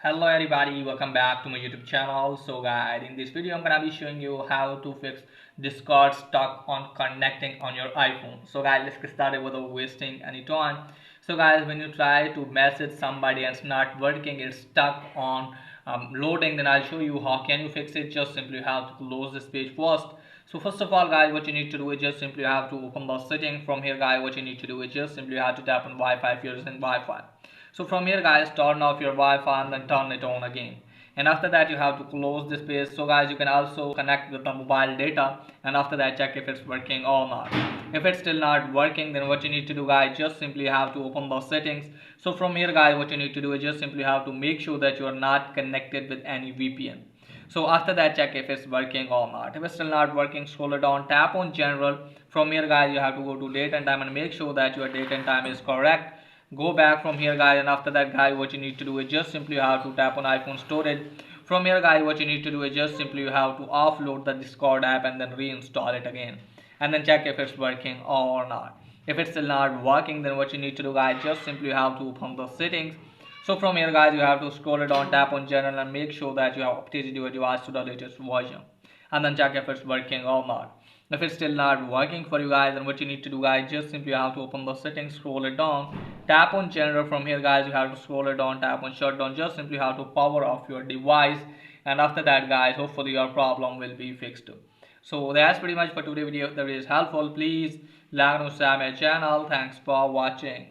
Hello everybody, welcome back to my YouTube channel. So guys, in this video I'm gonna be showing you how to fix Discord stuck on connecting on your iPhone. So guys, let's get started without wasting any time. So guys, when you try to message somebody and it's not working, it's stuck on loading, then I'll show you how can you fix it. Just simply have to close this page first. So first of all guys, what you need to do is just simply have to open the setting. From here guys, what you need to do is just simply have to tap on Wi-Fi if you're using Wi-Fi. So from here guys, turn off your Wi-Fi and then turn it on again. And after that you have to close this page. So guys, you can also connect with the mobile data, and after that check if it's working or not. If it's still not working, then what you need to do guys, just simply have to open the settings. So from here guys, what you need to do is just simply have to make sure that you are not connected with any VPN. So after that check if it's working or not. If it's still not working, scroll it down, tap on general. From here guys, you have to go to date and time and make sure that your date and time is correct. Go back from here guys, and after that guys, what you need to do is just simply have to tap on iPhone storage. From here guys, what you need to do is just simply have to offload the Discord app and then reinstall it again, and then check if it's working or not. If it's still not working, then what you need to do guys, just simply have to open the settings. So from here guys, you have to scroll it down, tap on general and make sure that you have updated your device to the latest version, and then check if it's working or not. If it's still not working for you guys, then what you need to do guys, just simply have to open the settings, scroll it down, tap on general. From here guys, you have to scroll it down, tap on shutdown. Just simply have to power off your device, and after that guys, hopefully your problem will be fixed. So that's pretty much for today's video. If that is helpful, please like and subscribe my channel. Thanks for watching.